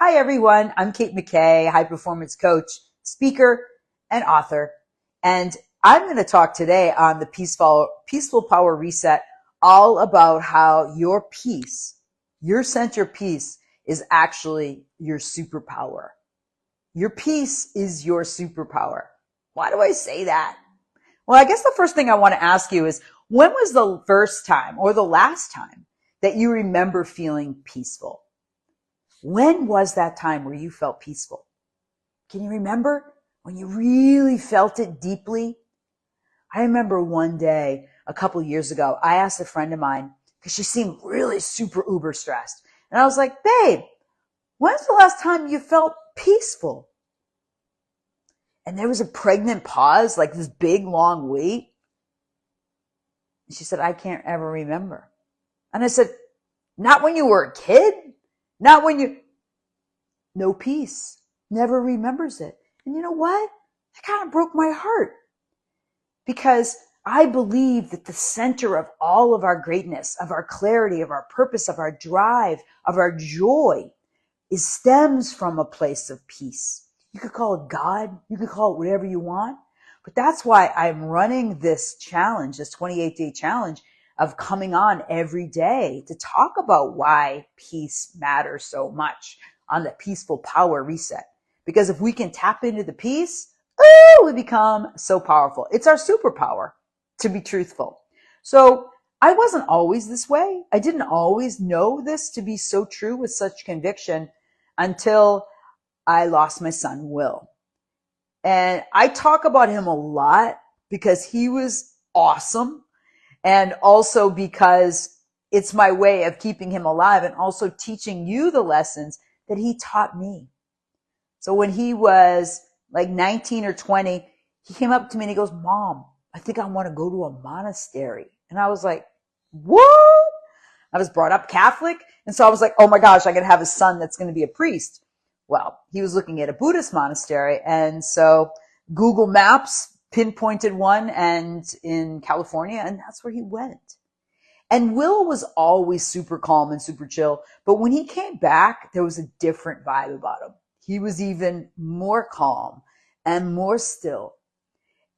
Hi, everyone. I'm Kate McKay, high performance coach, speaker, and author. And I'm going to talk today on the Peaceful Power Reset, all about how your peace, your center peace, is actually your superpower. Your peace is your superpower. Why do I say that? Well, I guess the first thing I want to ask you is, when was the first time or the last time that you remember feeling peaceful? When was that time where you felt peaceful? Can you remember when you really felt it deeply? I remember one day a couple years ago, I asked a friend of mine because she seemed really super uber stressed. And I was like, babe, when's the last time you felt peaceful? And there was a pregnant pause, like this big long wait. And she said, I can't ever remember. And I said, not when you were a kid? Not when you... No peace. Never remembers it. And you know what? That kind of broke my heart. Because I believe that the center of all of our greatness, of our clarity, of our purpose, of our drive, of our joy, stems from a place of peace. You could call it God. You could call it whatever you want. But that's why I'm running this challenge, this 28-day challenge of coming on every day to talk about why peace matters so much on the Peaceful Power Reset. Because if we can tap into the peace, we become so powerful. It's our superpower, to be truthful. So I wasn't always this way. I didn't always know this to be so true with such conviction until I lost my son, Will. And I talk about him a lot because he was awesome, and also because it's my way of keeping him alive and also teaching you the lessons that he taught me. So when he was like 19 or 20, he came up to me and he goes, Mom, I think I want to go to a monastery. And I was like, what? I was brought up Catholic. And so I was like, oh my gosh, I can have a son that's going to be a priest. Well, he was looking at a Buddhist monastery. And so Google Maps pinpointed one and in California, and that's where he went. And Will was always super calm and super chill. But when he came back, there was a different vibe about him. He was even more calm and more still.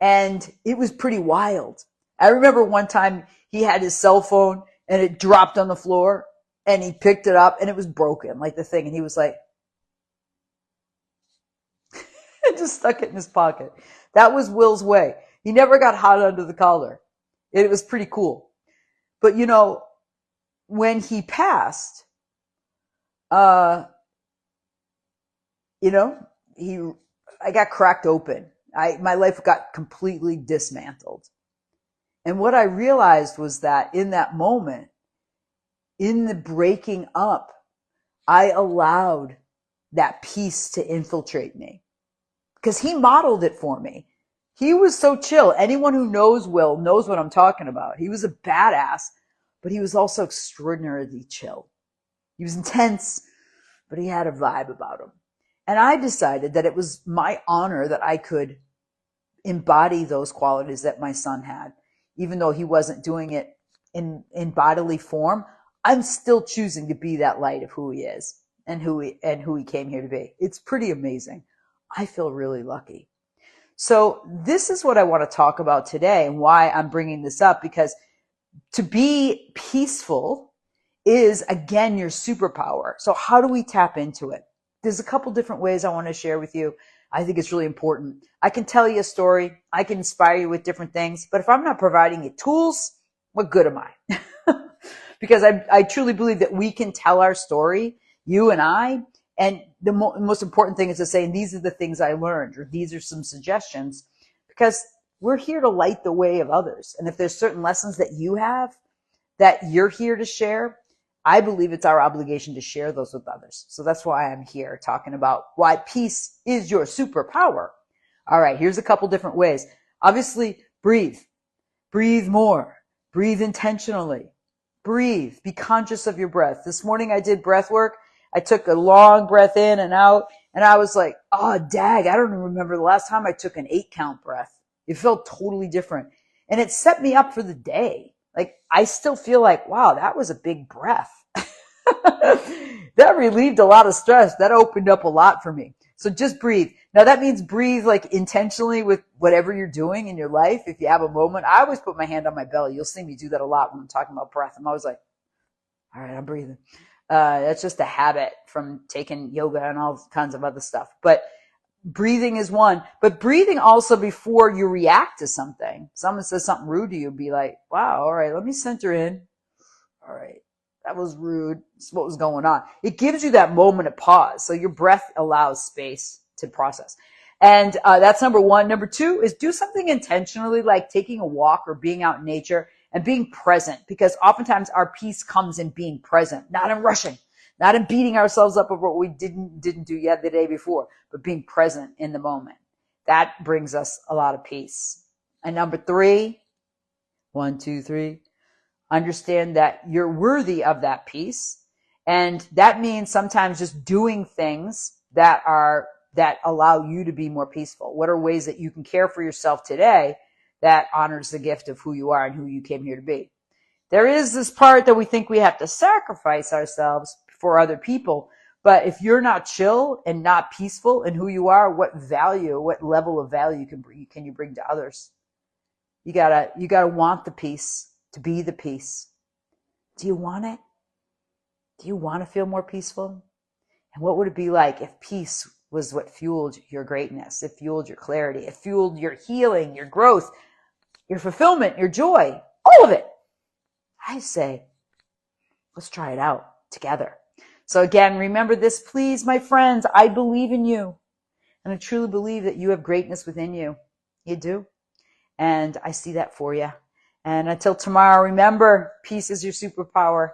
And it was pretty wild. I remember one time he had his cell phone and it dropped on the floor and he picked it up and it was broken, like the thing. And he was like, and just stuck it in his pocket. That was Will's way. He never got hot under the collar. It was pretty cool. But you know, when he passed, I got cracked open. My life got completely dismantled. And what I realized was that in that moment, in the breaking up, I allowed that peace to infiltrate me because he modeled it for me. He was so chill. Anyone who knows Will knows what I'm talking about. He was a badass, but he was also extraordinarily chill. He was intense, but he had a vibe about him. And I decided that it was my honor that I could embody those qualities that my son had. Even though he wasn't doing it in bodily form, I'm still choosing to be that light of who he is and who he came here to be. It's pretty amazing. I feel really lucky. So this is what I want to talk about today and why I'm bringing this up, because to be peaceful is, again, your superpower. So how do we tap into it? There's a couple different ways I want to share with you. I think it's really important. I can tell you a story. I can inspire you with different things. But if I'm not providing you tools, what good am I? Because I truly believe that we can tell our story, you and I. And the most important thing is to say, and these are the things I learned, or these are some suggestions, because we're here to light the way of others. And if there's certain lessons that you have that you're here to share, I believe it's our obligation to share those with others. So that's why I'm here talking about why peace is your superpower. All right, here's a couple different ways. Obviously, breathe. Breathe more. Breathe intentionally. Breathe. Be conscious of your breath. This morning I did breath work. I took a long breath in and out, and I was like, oh, dag, I don't even remember the last time I took an 8-count breath. It felt totally different. And it set me up for the day. Like, I still feel like, wow, that was a big breath. that relieved a lot of stress. That opened up a lot for me. So just breathe. Now that means breathe like intentionally with whatever you're doing in your life. If you have a moment, I always put my hand on my belly. You'll see me do that a lot when I'm talking about breath. I'm always like, all right, I'm breathing. That's just a habit from taking yoga and all kinds of other stuff. But breathing is one. But breathing also before you react to something. Someone says something rude to you, be like, wow, all right, let me center in. All right, that was rude. That's what was going on. It gives you that moment of pause. So your breath allows space to process. And that's number one. Number two is do something intentionally, like taking a walk or being out in nature and being present, because oftentimes our peace comes in being present, not in rushing, not in beating ourselves up over what we didn't do yet the day before, but being present in the moment. That brings us a lot of peace. And number three, 1, 2, 3, understand that you're worthy of that peace. And that means sometimes just doing things that allow you to be more peaceful. What are ways that you can care for yourself today that honors the gift of who you are and who you came here to be? There is this part that we think we have to sacrifice ourselves for other people. But if you're not chill and not peaceful in who you are, what level of value can you bring to others? You gotta want the peace, to be the peace. Do you want it? Do you want to feel more peaceful? And what would it be like if peace was what fueled your greatness? It fueled your clarity. It fueled your healing, your growth, your fulfillment, your joy, all of it. I say, let's try it out together. So again, remember this, please, my friends. I believe in you. And I truly believe that you have greatness within you. You do. And I see that for you. And until tomorrow, remember, peace is your superpower.